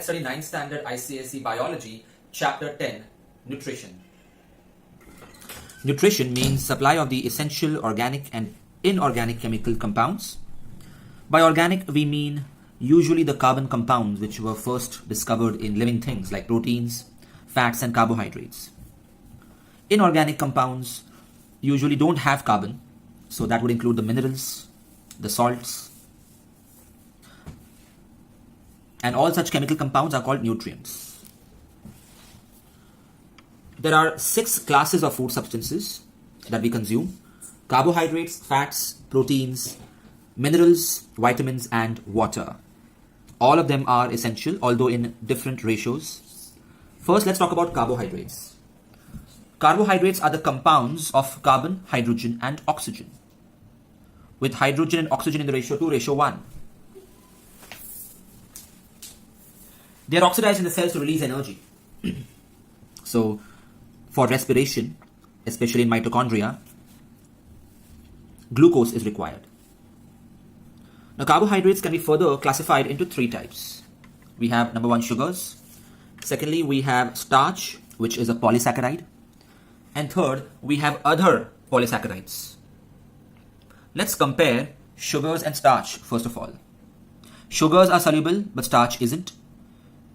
let's study 9th standard ICSE Biology, Chapter 10, Nutrition. Nutrition means supply of the essential organic and inorganic chemical compounds. By organic, we mean usually the carbon compounds which were first discovered in living things like proteins, fats and carbohydrates. Inorganic compounds usually don't have carbon, so that would include the minerals, the salts, and all such chemical compounds are called nutrients. There are 6 classes of food substances that we consume: carbohydrates, fats, proteins, minerals, vitamins, and water. All of them are essential, although in different ratios. First, let's talk about carbohydrates. Carbohydrates are the compounds of carbon, hydrogen, and oxygen, with hydrogen and oxygen in the ratio 2:1. They are oxidized in the cells to release energy. So, for respiration, especially in mitochondria, glucose is required. Now, carbohydrates can be further classified into 3 types. We have number 1, sugars. Secondly, we have starch, which is a polysaccharide. And third, we have other polysaccharides. Let's compare sugars and starch first of all. Sugars are soluble, but starch isn't.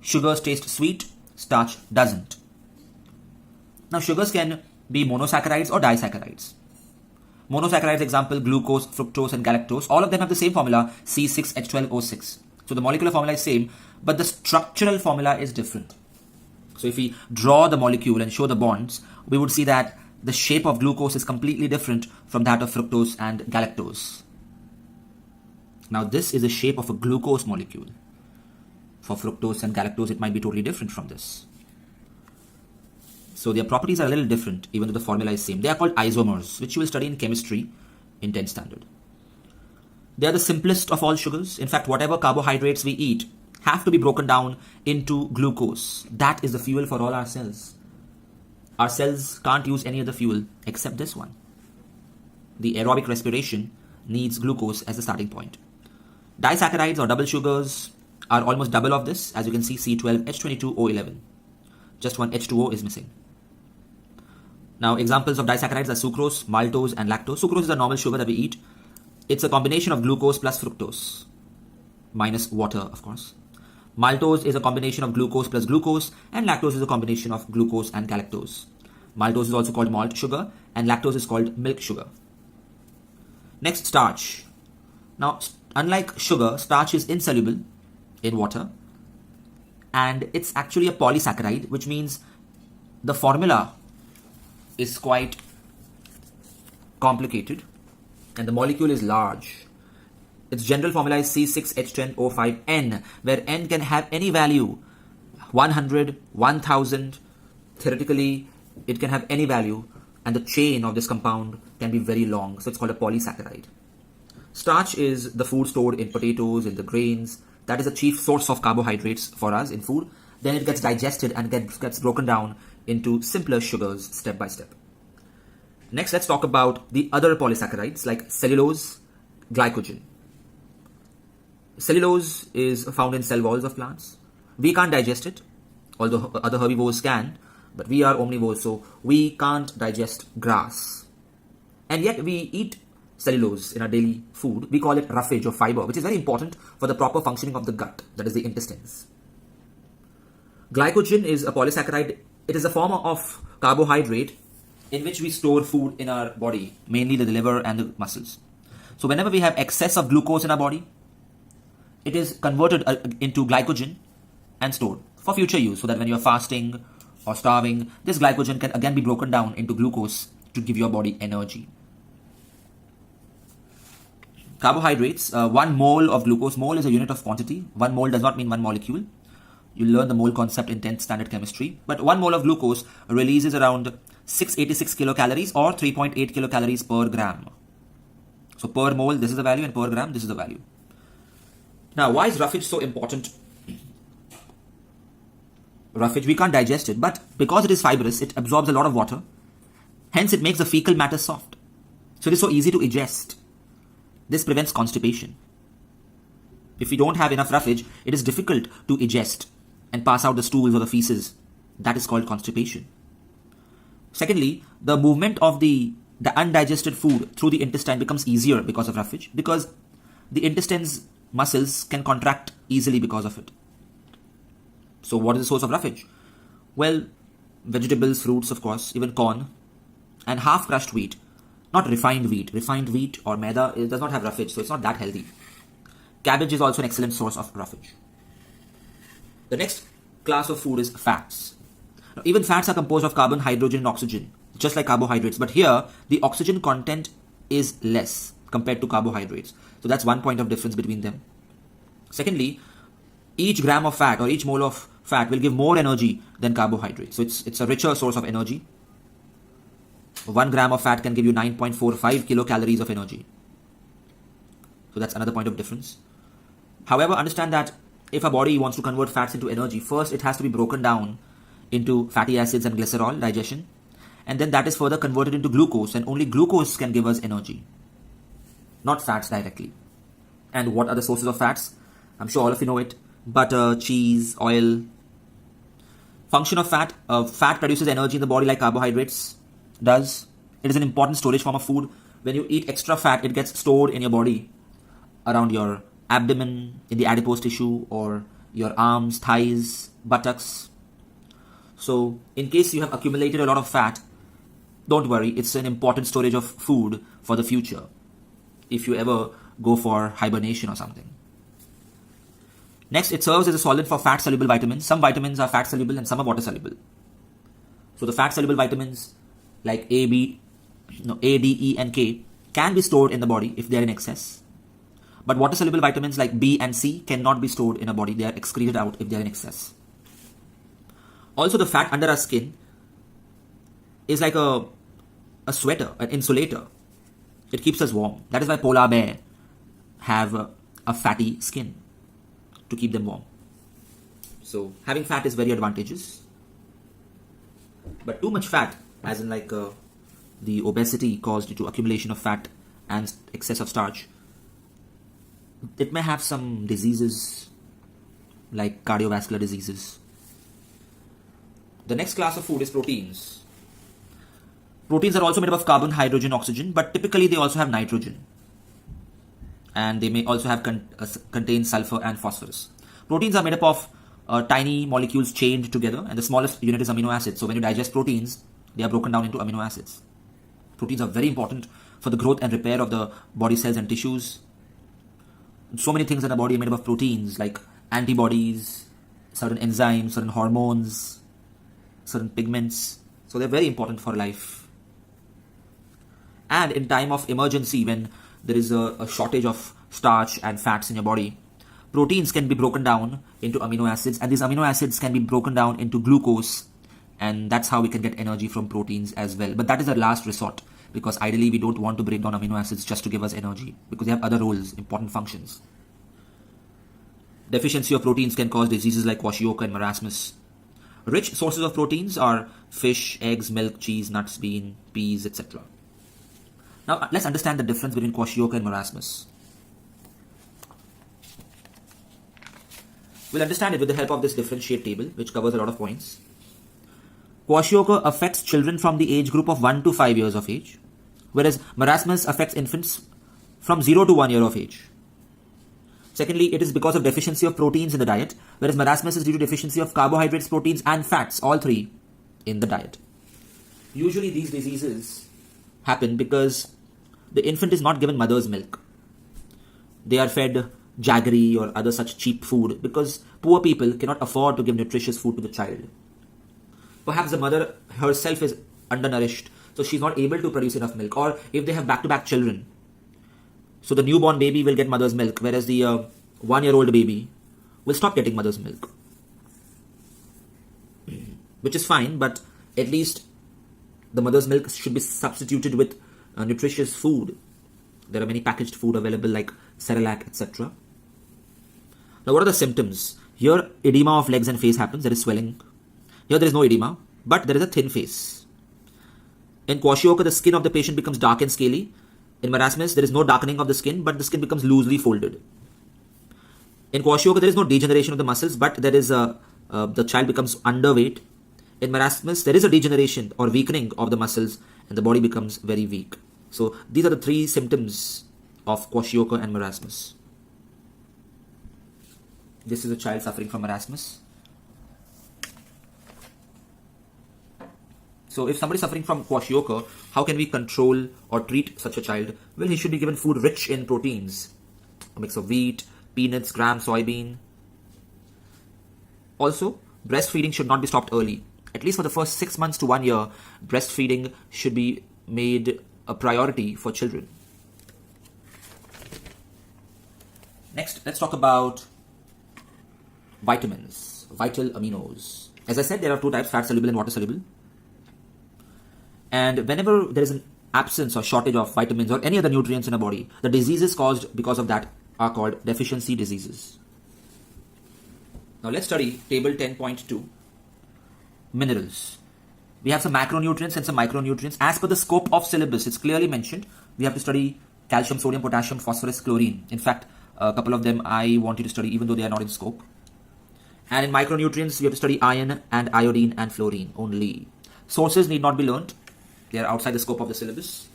Sugars taste sweet, starch doesn't. Now, sugars can be monosaccharides or disaccharides. Monosaccharides, example, glucose, fructose, and galactose, all of them have the same formula, C6H12O6. So the molecular formula is same, but the structural formula is different. So if we draw the molecule and show the bonds, we would see that the shape of glucose is completely different from that of fructose and galactose. Now this is the shape of a glucose molecule. For fructose and galactose, it might be totally different from this. So their properties are a little different, even though the formula is same. They are called isomers, which you will study in chemistry in 10th standard. They are the simplest of all sugars. In fact, whatever carbohydrates we eat have to be broken down into glucose. That is the fuel for all our cells. Our cells can't use any other fuel except this one. The aerobic respiration needs glucose as the starting point. Disaccharides or double sugars are almost double of this. As you can see, C12H22O11. Just one H2O is missing. Now, examples of disaccharides are sucrose, maltose, and lactose. Sucrose is a normal sugar that we eat. It's a combination of glucose plus fructose, minus water, of course. Maltose is a combination of glucose plus glucose, and lactose is a combination of glucose and galactose. Maltose is also called malt sugar, and lactose is called milk sugar. Next, starch. Now, unlike sugar, starch is insoluble in water, and it's actually a polysaccharide, which means the formula is quite complicated and the molecule is large. Its general formula is C6H10O5N, where N can have any value, 100, 1000, theoretically it can have any value, and the chain of this compound can be very long, so it's called a polysaccharide. Starch is the food stored in potatoes, in the grains. That is the chief source of carbohydrates for us in food. Then it gets digested and gets broken down into simpler sugars step by step. Next, let's talk about the other polysaccharides like cellulose, glycogen. Cellulose is found in cell walls of plants. We can't digest it, although other herbivores can, but we are omnivores, so we can't digest grass. And yet we eat cellulose in our daily food. We call it roughage or fiber, which is very important for the proper functioning of the gut, that is the intestines. Glycogen is a polysaccharide. It is a form of carbohydrate in which we store food in our body, mainly the liver and the muscles. So whenever we have excess of glucose in our body, it is converted into glycogen and stored for future use, so that when you are fasting or starving, this glycogen can again be broken down into glucose to give your body energy. Carbohydrates, 1 mole of glucose, mole is a unit of quantity. 1 mole does not mean 1 molecule. You'll learn the mole concept in 10th standard chemistry. But 1 mole of glucose releases around 686 kilocalories or 3.8 kilocalories per gram. So per mole, this is the value, and per gram, this is the value. Now, why is roughage so important? Roughage, we can't digest it, but because it is fibrous, it absorbs a lot of water. Hence, it makes the fecal matter soft. So it is so easy to ingest. This prevents constipation. If we don't have enough roughage, it is difficult to ingest. and pass out the stools or the feces. That is called constipation. Secondly, the movement of the undigested food through the intestine becomes easier because of roughage, because the intestine's muscles can contract easily because of it. So what is the source of roughage? Well, vegetables, fruits, of course, even corn, and half crushed wheat, not refined wheat. Refined wheat or maida, it does not have roughage, so it's not that healthy. Cabbage is also an excellent source of roughage. The next class of food is fats. Now, even fats are composed of carbon, hydrogen, and oxygen, just like carbohydrates. But here, the oxygen content is less compared to carbohydrates. So that's one point of difference between them. Secondly, each gram of fat or each mole of fat will give more energy than carbohydrates. So it's a richer source of energy. 1 gram of fat can give you 9.45 kilocalories of energy. So that's another point of difference. However, understand that if a body wants to convert fats into energy, first it has to be broken down into fatty acids and glycerol digestion, and then that is further converted into glucose, and only glucose can give us energy, not fats directly. And what are the sources of fats? I'm sure all of you know it. Butter, cheese, oil. Function of fat. Fat produces energy in the body like carbohydrates does. It is an important storage form of food. When you eat extra fat, it gets stored in your body around your abdomen, in the adipose tissue, or your arms, thighs, buttocks. So in case you have accumulated a lot of fat, don't worry, it's an important storage of food for the future if you ever go for hibernation or something. Next, it serves as a solvent for fat-soluble vitamins. Some vitamins are fat-soluble and some are water-soluble. So the fat-soluble vitamins like A, D, E, and K can be stored in the body if they are in excess. But water-soluble vitamins like B and C cannot be stored in a body. They are excreted out if they are in excess. Also, the fat under our skin is like a sweater, an insulator. It keeps us warm. That is why polar bear have a fatty skin, to keep them warm. So having fat is very advantageous. But too much fat, as in like the obesity caused due to accumulation of fat and excess of starch, it may have some diseases like cardiovascular diseases. The next class of food is proteins. Proteins are also made up of carbon, hydrogen, oxygen, but typically they also have nitrogen. And they may also have contain sulfur and phosphorus. Proteins are made up of tiny molecules chained together, and the smallest unit is amino acids. So when you digest proteins, they are broken down into amino acids. Proteins are very important for the growth and repair of the body cells and tissues. So many things in the body are made up of proteins, like antibodies, certain enzymes, certain hormones, certain pigments. So they're very important for life. And in time of emergency, when there is a shortage of starch and fats in your body, proteins can be broken down into amino acids, and these amino acids can be broken down into glucose, and that's how we can get energy from proteins as well. But that is a last resort, because ideally we don't want to break down amino acids just to give us energy, because they have other roles, important functions. Deficiency of proteins can cause diseases like kwashiorkor and marasmus. Rich sources of proteins are fish, eggs, milk, cheese, nuts, bean, peas, etc. Now let's understand the difference between kwashiorkor and marasmus. We'll understand it with the help of this differentiate table, which covers a lot of points. Kwashiorkor affects children from the age group of 1 to 5 years of age, whereas marasmus affects infants from 0 to 1 year of age. Secondly, it is because of deficiency of proteins in the diet, whereas marasmus is due to deficiency of carbohydrates, proteins, and fats, all three in the diet. Usually these diseases happen because the infant is not given mother's milk. They are fed jaggery or other such cheap food because poor people cannot afford to give nutritious food to the child. Perhaps the mother herself is undernourished, so she's not able to produce enough milk. Or if they have back-to-back children, so the newborn baby will get mother's milk, whereas the 1-year-old baby will stop getting mother's milk. Which is fine, but at least the mother's milk should be substituted with nutritious food. There are many packaged food available like Cerelac, etc. Now what are the symptoms? Here edema of legs and face happens, there is swelling. Here there is no edema, but there is a thin face. In kwashiorkor, the skin of the patient becomes dark and scaly. In marasmus, there is no darkening of the skin, but the skin becomes loosely folded. In kwashiorkor, there is no degeneration of the muscles, but there is a the child becomes underweight. In marasmus, there is a degeneration or weakening of the muscles and the body becomes very weak. So these are the three symptoms of kwashiorkor and marasmus. This is a child suffering from marasmus. So if somebody is suffering from kwashiorkor, how can we control or treat such a child? Well, he should be given food rich in proteins. A mix of wheat, peanuts, gram, soybean. Also, breastfeeding should not be stopped early. At least for the first 6 months to 1 year, breastfeeding should be made a priority for children. Next, let's talk about vitamins, vital aminos. As I said, there are two types, fat soluble and water soluble. And whenever there is an absence or shortage of vitamins or any other nutrients in a body, the diseases caused because of that are called deficiency diseases. Now let's study table 10.2, minerals. We have some macronutrients and some micronutrients. As per the scope of syllabus, it's clearly mentioned. We have to study calcium, sodium, potassium, phosphorus, chlorine. In fact, a couple of them I want you to study even though they are not in scope. And in micronutrients, we have to study iron and iodine and fluorine only. Sources need not be learnt. They are outside the scope of the syllabus.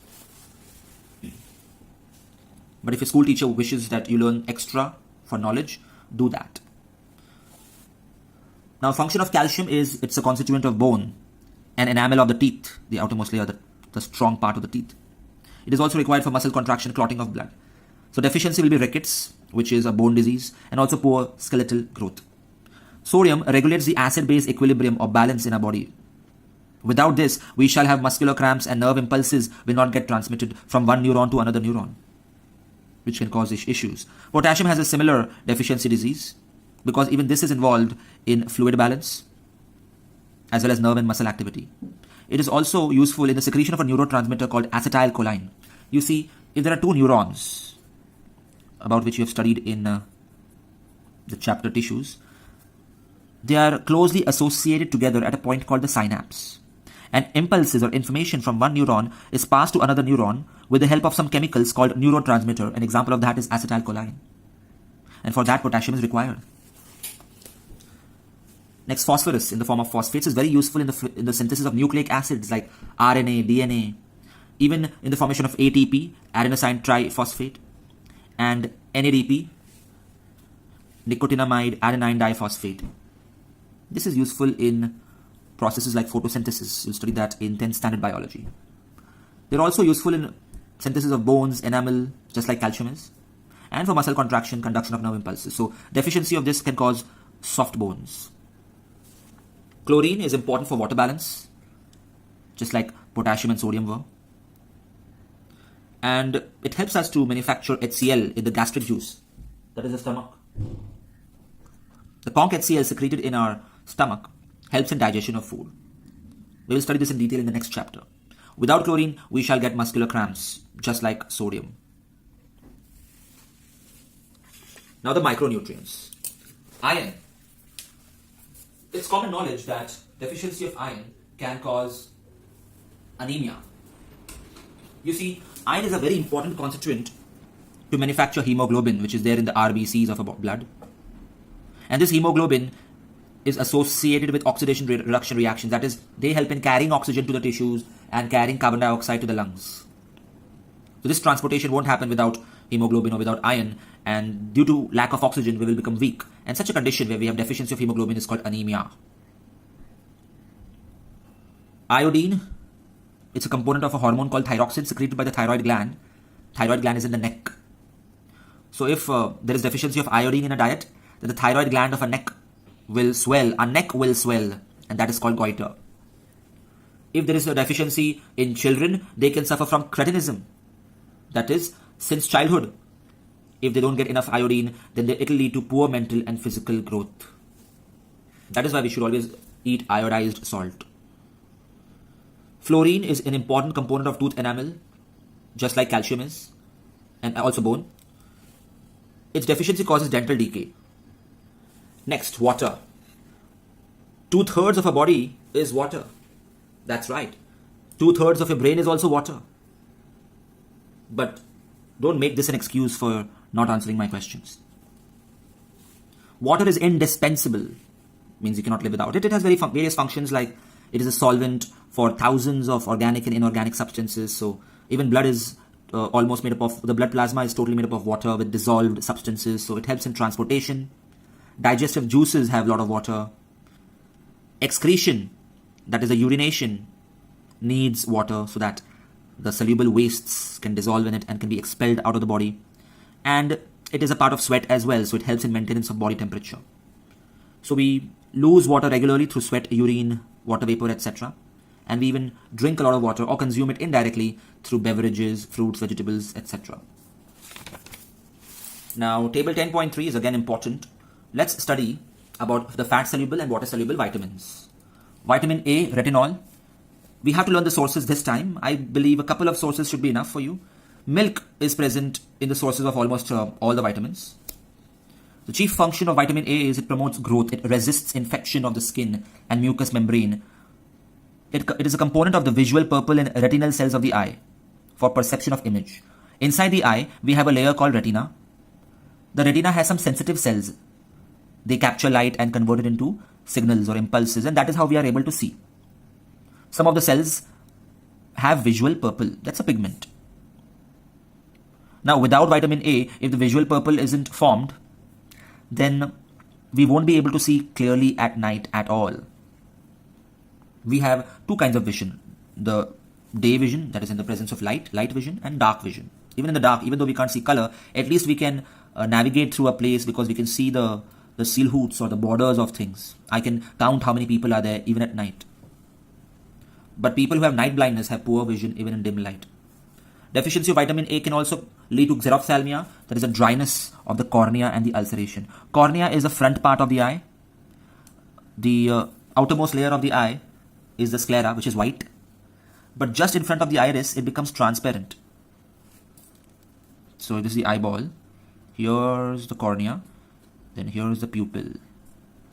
But if a school teacher wishes that you learn extra for knowledge, do that. Now, function of calcium is it's a constituent of bone and enamel of the teeth, the outermost layer, the strong part of the teeth. It is also required for muscle contraction, clotting of blood. So deficiency will be rickets, which is a bone disease, and also poor skeletal growth. Sodium regulates the acid-base equilibrium or balance in our body. Without this, we shall have muscular cramps and nerve impulses will not get transmitted from one neuron to another neuron, which can cause issues. Potassium has a similar deficiency disease because even this is involved in fluid balance as well as nerve and muscle activity. It is also useful in the secretion of a neurotransmitter called acetylcholine. You see, if there are two neurons about which you have studied in the chapter tissues, they are closely associated together at a point called the synapse. And impulses or information from one neuron is passed to another neuron with the help of some chemicals called neurotransmitter. An example of that is acetylcholine. And for that, potassium is required. Next, phosphorus in the form of phosphates is very useful in the synthesis of nucleic acids like RNA, DNA, even in the formation of ATP, adenosine triphosphate, and NADP, nicotinamide adenine diphosphate. This is useful in processes like photosynthesis. You'll study that in 10th standard biology. They're also useful in synthesis of bones, enamel, just like calcium is, and for muscle contraction, conduction of nerve impulses. So deficiency of this can cause soft bones. Chlorine is important for water balance, just like potassium and sodium were. And it helps us to manufacture HCl in the gastric juice, that is the stomach. The conch HCl secreted in our stomach helps in digestion of food. We will study this in detail in the next chapter. Without chlorine, we shall get muscular cramps, just like sodium. Now the micronutrients. Iron. It's common knowledge that deficiency of iron can cause anemia. You see, iron is a very important constituent to manufacture hemoglobin, which is there in the RBCs of our blood. And this hemoglobin is associated with oxidation reduction reactions. That is, they help in carrying oxygen to the tissues and carrying carbon dioxide to the lungs. So this transportation won't happen without hemoglobin or without iron, and due to lack of oxygen, we will become weak. And such a condition where we have deficiency of hemoglobin is called anemia. Iodine, it's a component of a hormone called thyroxine secreted by the thyroid gland. Thyroid gland is in the neck. So if there is deficiency of iodine in a diet, then the thyroid gland of a neck will swell, and that is called goiter. If there is a deficiency in children, they can suffer from cretinism. That is, since childhood, if they don't get enough iodine, then it will lead to poor mental and physical growth. That is why we should always eat iodized salt. Fluorine is an important component of tooth enamel, just like calcium is, and also bone. Its deficiency causes dental decay. Next, water. 2/3 of a body is water. That's right. 2/3 of your brain is also water. But don't make this an excuse for not answering my questions. Water is indispensable. means you cannot live without it. It has various functions, like it is a solvent for thousands of organic and inorganic substances. So even blood is almost made up of, the blood plasma is totally made up of water with dissolved substances. So it helps in transportation. Digestive juices have a lot of water. Excretion, that is the urination, needs water so that the soluble wastes can dissolve in it and can be expelled out of the body. And it is a part of sweat as well, so it helps in maintenance of body temperature. So we lose water regularly through sweat, urine, water vapor, etc. And we even drink a lot of water or consume it indirectly through beverages, fruits, vegetables, etc. Now, table 10.3 is again important. Let's study about the fat-soluble and water-soluble vitamins. Vitamin A, retinol. We have to learn the sources this time. I believe a couple of sources should be enough for you. Milk is present in the sources of almost all the vitamins. The chief function of vitamin A is it promotes growth. It resists infection of the skin and mucous membrane. It is a component of the visual purple and retinal cells of the eye for perception of image. Inside the eye, we have a layer called retina. The retina has some sensitive cells. They capture light and convert it into signals or impulses, and that is how we are able to see. Some of the cells have visual purple. That's a pigment. Now, without vitamin A, if the visual purple isn't formed, then we won't be able to see clearly at night at all. We have two kinds of vision. The day vision, that is in the presence of light vision, and dark vision. Even in the dark, even though we can't see color, at least we can navigate through a place because we can see the silhouettes or the borders of things. I can count how many people are there even at night. But people who have night blindness have poor vision even in dim light. Deficiency of vitamin A can also lead to xerophthalmia, that is a dryness of the cornea and the ulceration. Cornea is the front part of the eye. The outermost layer of the eye is the sclera, which is white. But just in front of the iris, it becomes transparent. So this is the eyeball. Here's the cornea. Then here is the pupil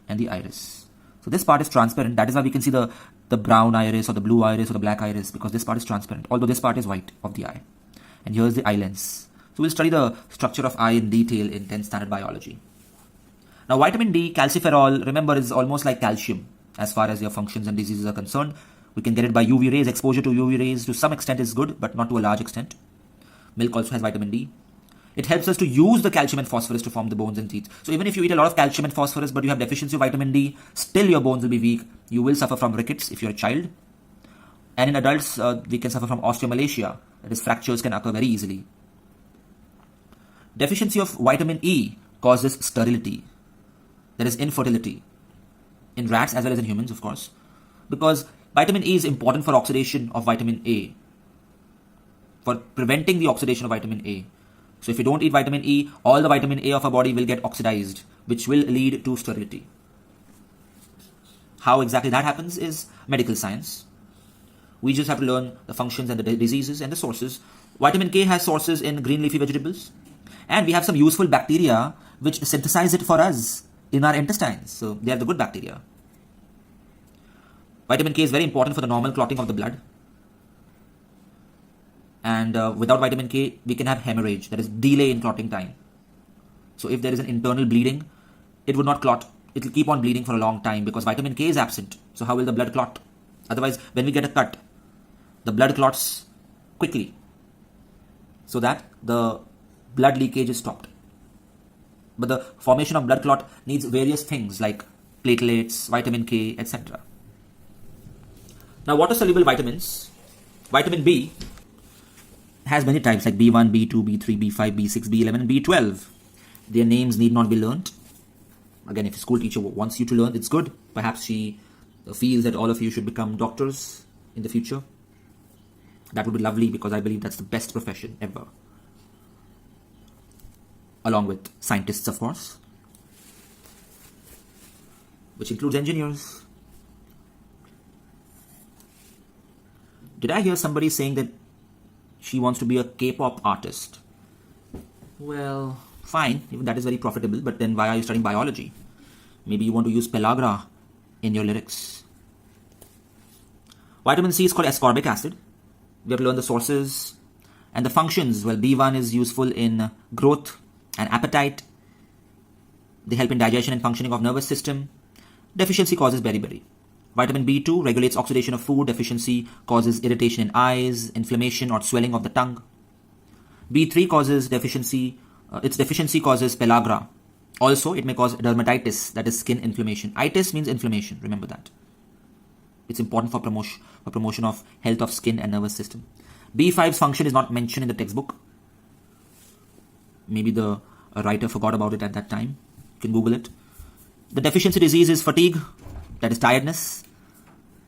and the iris. So this part is transparent. That is why we can see the brown iris or the blue iris or the black iris, because this part is transparent, although this part is white of the eye. And here's the eye lens. So we'll study the structure of eye in detail in 10th standard biology. Now vitamin D, calciferol, remember, is almost like calcium as far as your functions and diseases are concerned. We can get it by UV rays. Exposure to UV rays to some extent is good, but not to a large extent. Milk also has vitamin D. It helps us to use the calcium and phosphorus to form the bones and teeth. So even if you eat a lot of calcium and phosphorus, but you have deficiency of vitamin D, still your bones will be weak. You will suffer from rickets if you're a child. And in adults, we can suffer from osteomalacia. That is, fractures can occur very easily. Deficiency of vitamin E causes sterility. That is, infertility. In rats as well as in humans, of course. Because vitamin E is important for oxidation of vitamin A. For preventing the oxidation of vitamin A. So if you don't eat vitamin E, all the vitamin A of our body will get oxidized, which will lead to sterility. How exactly that happens is medical science. We just have to learn the functions and the diseases and the sources. Vitamin K has sources in green leafy vegetables. And we have some useful bacteria which synthesize it for us in our intestines. So they are the good bacteria. Vitamin K is very important for the normal clotting of the blood. And without vitamin K, we can have hemorrhage, that is delay in clotting time. So if there is an internal bleeding, it would not clot. It will keep on bleeding for a long time because vitamin K is absent. So how will the blood clot? Otherwise, when we get a cut, the blood clots quickly so that the blood leakage is stopped. But the formation of blood clot needs various things like platelets, vitamin K, etc. Now, water-soluble vitamins. Vitamin B has many types like B1, B2, B3, B5, B6, B11 and B12. Their names need not be learnt. Again, if a school teacher wants you to learn, it's good. Perhaps she feels that all of you should become doctors in the future. That would be lovely because I believe that's the best profession ever. Along with scientists, of course, which includes engineers. Did I hear somebody saying that she wants to be a K-pop artist? Well, fine, even that is very profitable, but then why are you studying biology? Maybe you want to use pellagra in your lyrics. Vitamin C is called ascorbic acid. We have to learn the sources and the functions. Well, B1 is useful in growth and appetite. They help in digestion and functioning of nervous system. Deficiency causes beriberi. Vitamin B2 regulates oxidation of food. Deficiency causes irritation in eyes, inflammation or swelling of the tongue. B3 causes deficiency, its deficiency causes pellagra. Also, it may cause dermatitis, that is skin inflammation. Itis means inflammation, remember that. It's important for promotion of health of skin and nervous system. B5's function is not mentioned in the textbook. Maybe the writer forgot about it at that time. You can Google it. The deficiency disease is fatigue, that is tiredness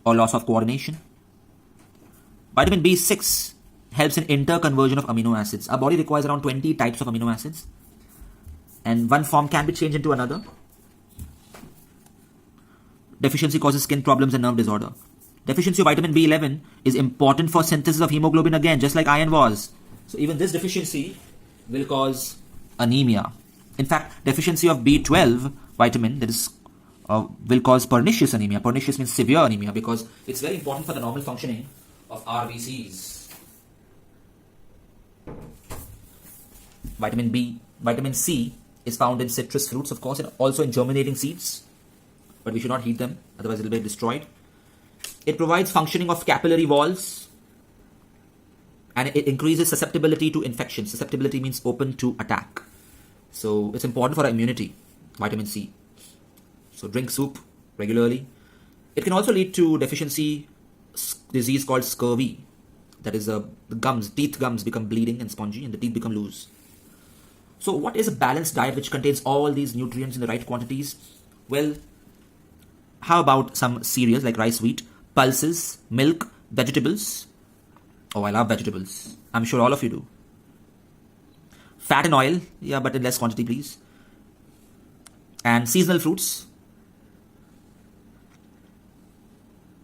or loss of coordination. Vitamin B6 helps in interconversion of amino acids. Our body requires around 20 types of amino acids, and one form can be changed into another. Deficiency causes skin problems and nerve disorder. Deficiency of vitamin B11 is important for synthesis of hemoglobin again, just like iron was. So even this deficiency will cause anemia. In fact, deficiency of B12 vitamin, that is, will cause pernicious anemia. Pernicious means severe anemia, because it's very important for the normal functioning of RBCs. Vitamin C is found in citrus fruits, of course, and also in germinating seeds, but we should not heat them, otherwise it will be destroyed. It provides functioning of capillary walls, and it increases susceptibility to infection. Susceptibility means open to attack. So it's important for our immunity, vitamin C. So drink soup regularly. It can also lead to deficiency disease called scurvy. That is, the teeth gums become bleeding and spongy and the teeth become loose. So what is a balanced diet which contains all these nutrients in the right quantities? Well, how about some cereals like rice, wheat, pulses, milk, vegetables? Oh, I love vegetables. I'm sure all of you do. Fat and oil, yeah, but in less quantity, please. And seasonal fruits.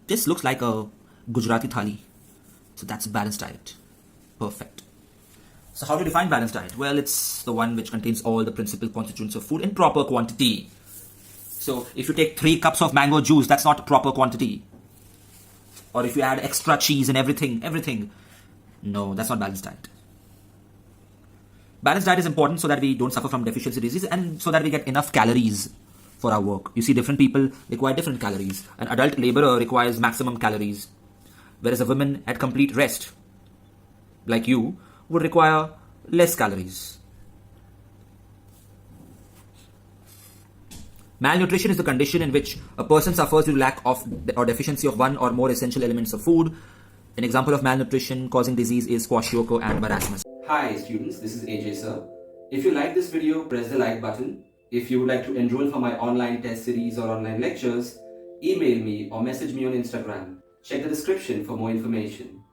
This looks like a Gujarati thali. So that's a balanced diet. Perfect. So how to define balanced diet? Well, it's the one which contains all the principal constituents of food in proper quantity. So if you take 3 cups of mango juice, that's not proper quantity. Or if you add extra cheese and everything. No, that's not balanced diet. Balanced diet is important so that we don't suffer from deficiency disease and so that we get enough calories for our work. You see, different people require different calories. An adult laborer requires maximum calories, whereas a woman at complete rest, like you, would require less calories. Malnutrition is the condition in which a person suffers due to lack of or deficiency of one or more essential elements of food. An example of malnutrition causing disease is kwashiorkor and marasmus. Hi students, this is AJ sir. If you like this video, press the like button. If you would like to enroll for my online test series or online lectures, email me or message me on Instagram. Check the description for more information.